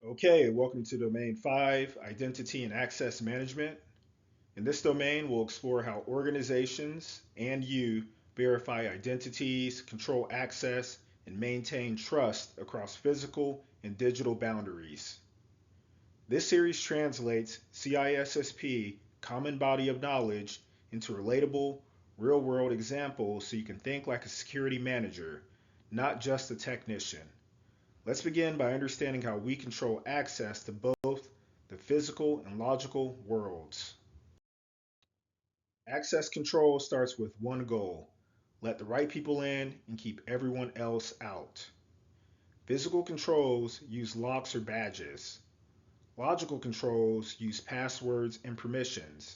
Okay, welcome to Domain 5, Identity and Access Management. In this domain, we'll explore how organizations and you verify identities, control access, and maintain trust across physical and digital boundaries. This series translates CISSP, common body of knowledge, into relatable, real-world examples so you can think like a security manager, not just a technician. Let's begin by understanding how we control access to both the physical and logical worlds. Access control starts with one goal: let the right people in and keep everyone else out. Physical controls use locks or badges. Logical controls use passwords and permissions.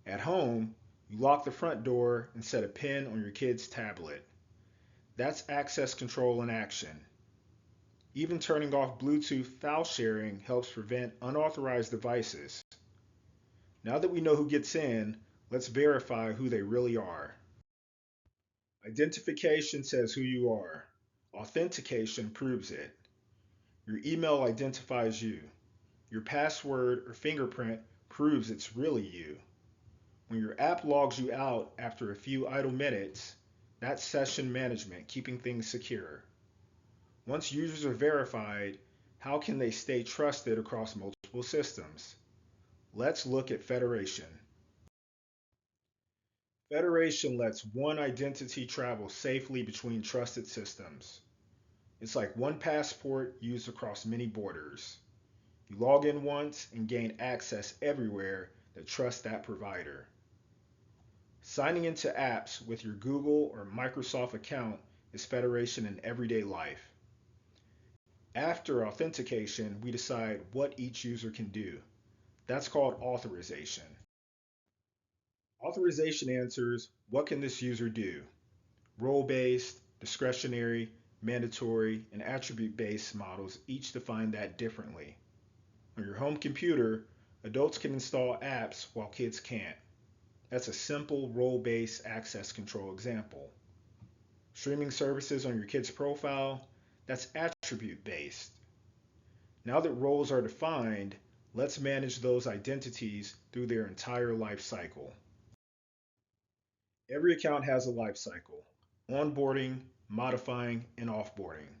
At home, you lock the front door and set a pin on your kid's tablet. That's access control in action. Even turning off Bluetooth file sharing helps prevent unauthorized devices. Now that we know who gets in, let's verify who they really are. Identification says who you are. Authentication proves it. Your email identifies you. Your password or fingerprint proves it's really you. When your app logs you out after a few idle minutes, that's session management, keeping things secure. Once users are verified, how can they stay trusted across multiple systems? Let's look at federation. Federation lets one identity travel safely between trusted systems. It's like one passport used across many borders. You log in once and gain access everywhere that trust that provider. Signing into apps with your Google or Microsoft account is federation in everyday life. After authentication, we decide what each user can do. That's called authorization. Authorization answers, what can this user do? Role-based, discretionary, mandatory, and attribute-based models each define that differently. On your home computer, adults can install apps while kids can't. That's a simple role-based access control example. Streaming services on your kid's profile, that's attribute-based. Now that roles are defined, let's manage those identities through their entire life cycle. Every account has a life cycle: onboarding, modifying, and offboarding.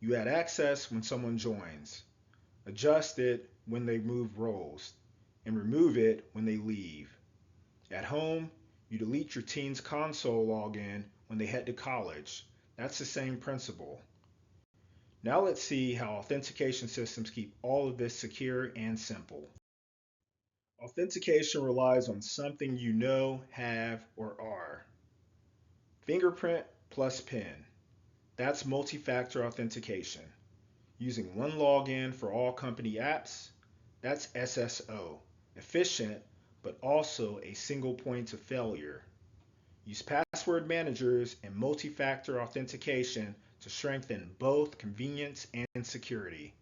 You add access when someone joins, adjust it when they move roles, and remove it when they leave. At home, you delete your teen's console login when they head to college. That's the same principle. Now let's see how authentication systems keep all of this secure and simple. Authentication relies on something you know, have, or are. Fingerprint plus PIN. That's multi-factor authentication. Using one login for all company apps, that's SSO. Efficient, but also a single point of failure. Use password managers and multi-factor authentication to strengthen both convenience and security.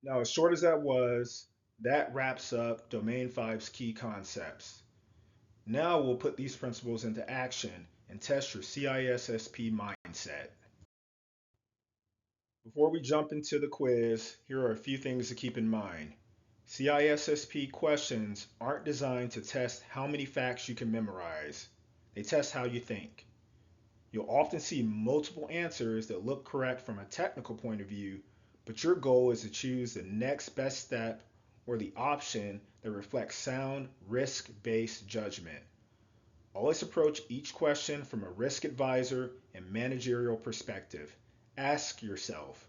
Now, as short as that was, that wraps up Domain 5's key concepts. Now we'll put these principles into action and test your CISSP mindset. Before we jump into the quiz, here are a few things to keep in mind. CISSP questions aren't designed to test how many facts you can memorize. They test how you think. You'll often see multiple answers that look correct from a technical point of view, but your goal is to choose the next best step or the option that reflects sound, risk-based judgment. Always approach each question from a risk advisor and managerial perspective. Ask yourself,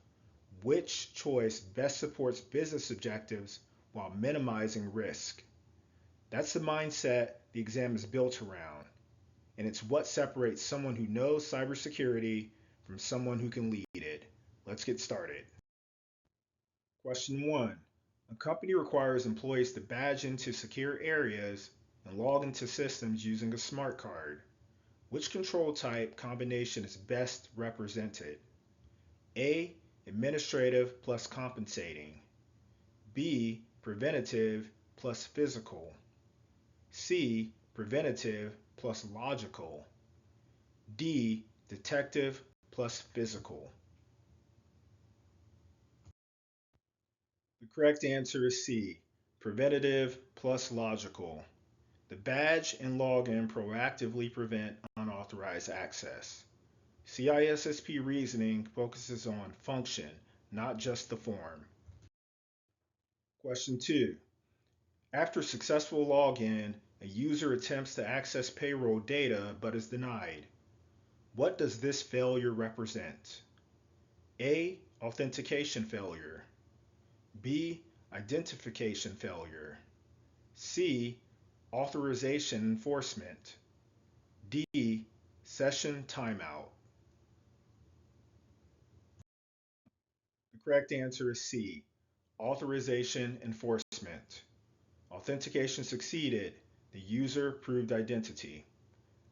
which choice best supports business objectives while minimizing risk? That's the mindset the exam is built around, and it's what separates someone who knows cybersecurity from someone who can lead it. Let's get started. Question 1. A company requires employees to badge into secure areas and log into systems using a smart card. Which control type combination is best represented? A. Administrative plus compensating. B. Preventative plus physical. C. Preventative plus logical. D. Detective plus physical. correct answer is C, preventative plus logical. The badge and login proactively prevent unauthorized access. CISSP reasoning focuses on function, not just the form. Question 2. After successful login, a user attempts to access payroll data but is denied. What does this failure represent? A. Authentication failure. B. Identification failure. C. Authorization enforcement. D. Session timeout. The correct answer is C. Authorization enforcement. Authentication succeeded. The user proved identity.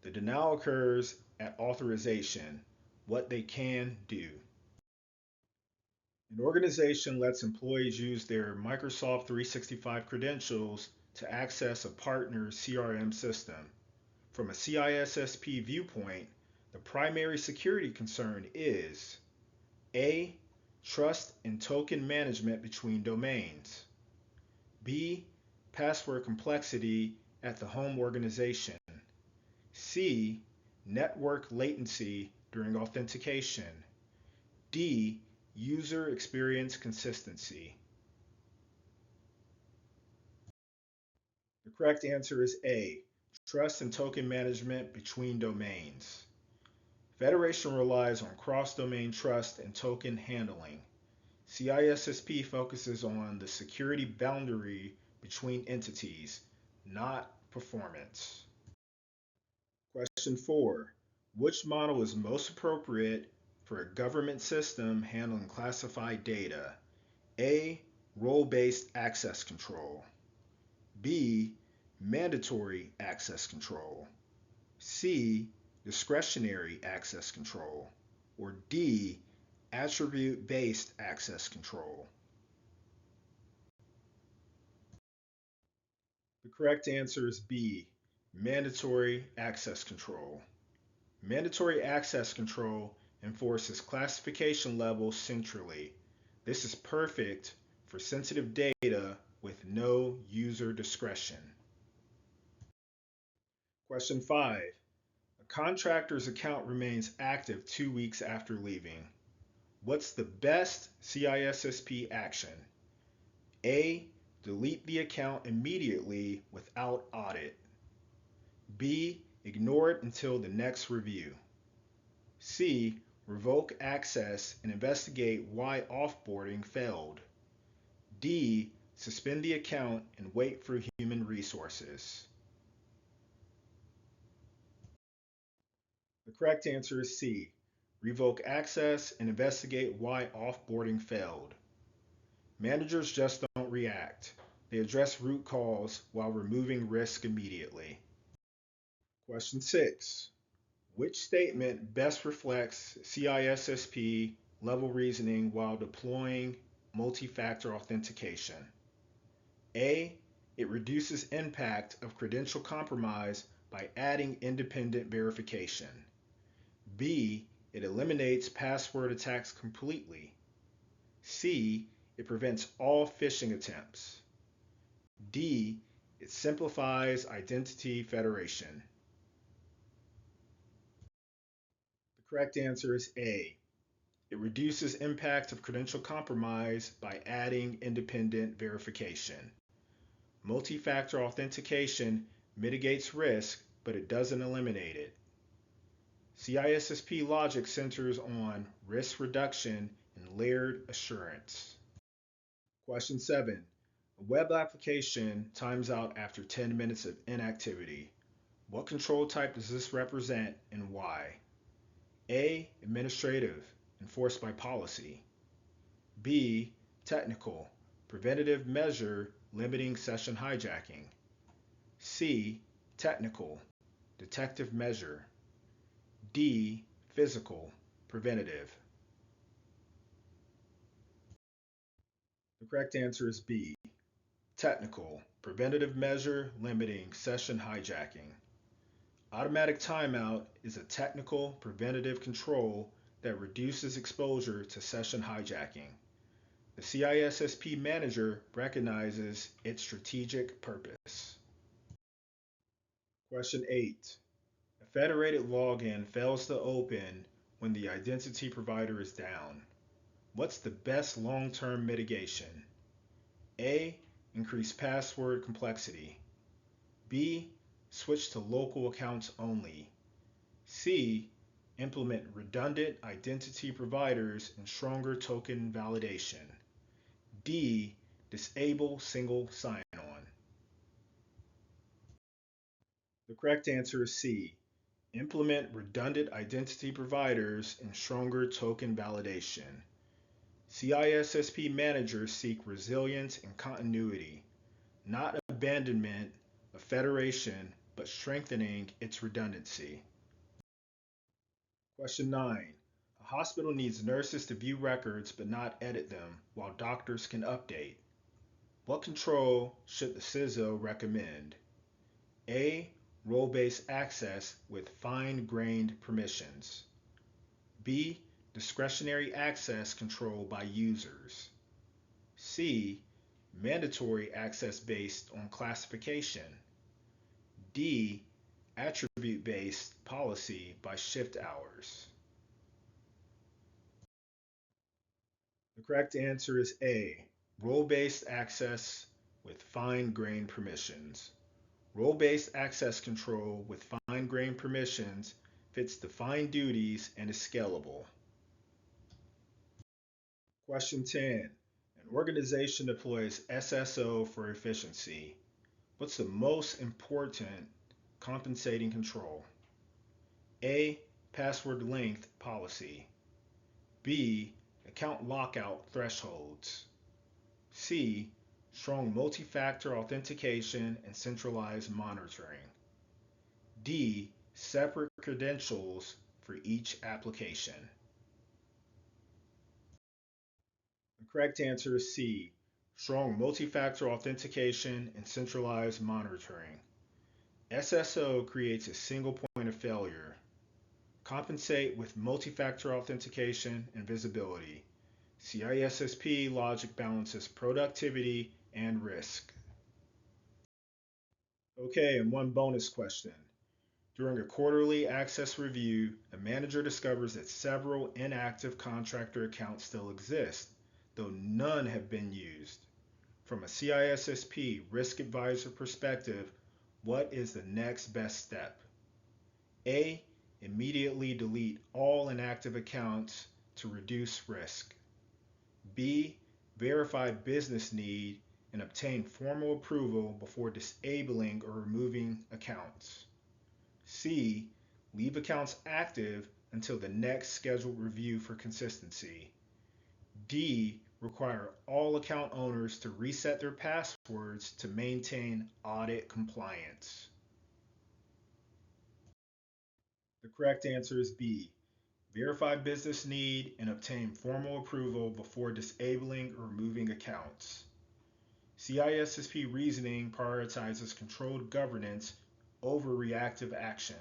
The denial occurs at authorization, what they can do. An organization lets employees use their Microsoft 365 credentials to access a partner's CRM system. From a CISSP viewpoint, the primary security concern is A. Trust and token management between domains. B. Password complexity at the home organization. C. Network latency during authentication. D. User experience consistency. The correct answer is A. Trust and token management between domains. Federation relies on cross-domain trust and token handling. CISSP focuses on the security boundary between entities, not performance. Question 4. Which model is most appropriate for a government system handling classified data? A. Role-based access control. B. Mandatory access control. C. Discretionary access control. Or D. Attribute-based access control. The correct answer is B. Mandatory access control. Mandatory access control enforces classification levels centrally. This is perfect for sensitive data with no user discretion. Question 5. A contractor's account remains active 2 weeks after leaving. What's the best CISSP action? A. Delete the account immediately without audit. B. Ignore it until the next review. C. Revoke access and investigate why offboarding failed. D. Suspend the account and wait for human resources. The correct answer is C. Revoke access and investigate why offboarding failed. Managers just don't react. They address root cause while removing risk immediately. Question 6. Which statement best reflects CISSP level reasoning while deploying multi-factor authentication? A. It reduces impact of credential compromise by adding independent verification. B. It eliminates password attacks completely. C. It prevents all phishing attempts. D. It simplifies identity federation. The correct answer is A. It reduces impact of credential compromise by adding independent verification. Multi-factor authentication mitigates risk, but it doesn't eliminate it. CISSP logic centers on risk reduction and layered assurance. Question 7. A web application times out after 10 minutes of inactivity. What control type does this represent and why? A. Administrative, enforced by policy. B. Technical, preventative measure limiting session hijacking. C. Technical, detective measure. D. Physical, preventative. The correct answer is B. Technical, preventative measure limiting session hijacking. Automatic timeout is a technical preventative control that reduces exposure to session hijacking. The CISSP manager recognizes its strategic purpose. Question 8. A federated login fails to open when the identity provider is down. What's the best long-term mitigation? A. Increase password complexity. B. Switch to local accounts only. C. Implement redundant identity providers and stronger token validation. D. Disable single sign-on. The correct answer is C. Implement redundant identity providers and stronger token validation. CISSP managers seek resilience and continuity, not abandonment of federation, but strengthening its redundancy. Question 9. A hospital needs nurses to view records but not edit them, while doctors can update. What control should the CISO recommend? A. Role-based access with fine-grained permissions. B. Discretionary access control by users. C. Mandatory access based on classification. D. Attribute-based policy by shift hours. The correct answer is A. Role-based access with fine-grained permissions. Role-based access control with fine-grained permissions fits defined duties and is scalable. Question 10. An organization deploys SSO for efficiency. What's the most important compensating control? A. Password length policy. B. Account lockout thresholds. C. Strong multi-factor authentication and centralized monitoring. D. Separate credentials for each application. The correct answer is C. Strong multi-factor authentication and centralized monitoring. SSO creates a single point of failure. Compensate with multi-factor authentication and visibility. CISSP logic balances productivity and risk. Okay, and one bonus question. During a quarterly access review, a manager discovers that several inactive contractor accounts still exist, though none have been used. From a CISSP risk advisor perspective, what is the next best step? A. Immediately delete all inactive accounts to reduce risk. B. Verify business need and obtain formal approval before disabling or removing accounts. C. Leave accounts active until the next scheduled review for consistency. D. Require all account owners to reset their passwords to maintain audit compliance. The correct answer is B. Verify business need and obtain formal approval before disabling or removing accounts. CISSP reasoning prioritizes controlled governance over reactive action.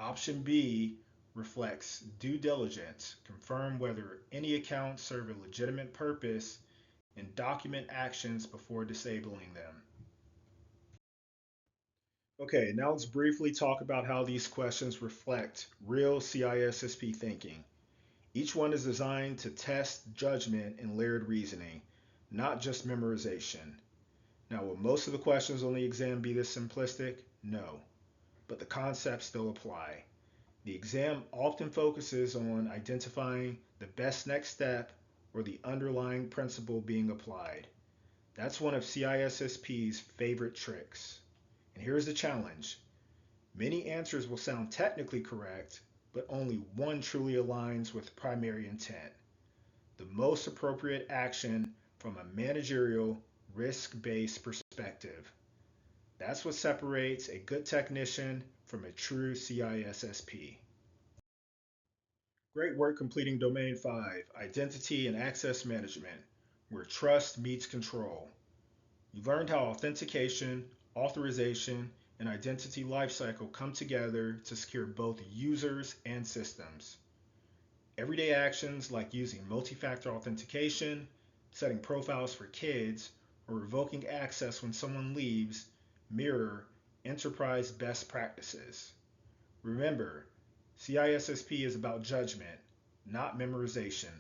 Option B reflects due diligence, confirm whether any accounts serve a legitimate purpose, and document actions before disabling them. Okay, now let's briefly talk about how these questions reflect real CISSP thinking. Each one is designed to test judgment and layered reasoning, not just memorization. Now, will most of the questions on the exam be this simplistic? No, but the concepts still apply. The exam often focuses on identifying the best next step or the underlying principle being applied. That's one of CISSP's favorite tricks. And here's the challenge. Many answers will sound technically correct, but only one truly aligns with primary intent. The most appropriate action from a managerial, risk-based perspective. That's what separates a good technician from a true CISSP. Great work completing Domain 5, Identity and Access Management, where trust meets control. You learned how authentication, authorization, and identity lifecycle come together to secure both users and systems. Everyday actions like using multi-factor authentication, setting profiles for kids, or revoking access when someone leaves mirror enterprise best practices. Remember, CISSP is about judgment, not memorization.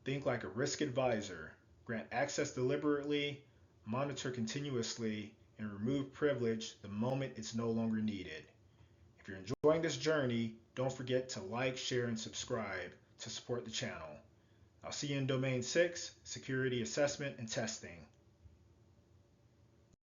Think like a risk advisor. Grant access deliberately, monitor continuously, and remove privilege the moment it's no longer needed. If you're enjoying this journey, don't forget to like, share, and subscribe to support the channel. I'll see you in Domain 6, Security Assessment and Testing.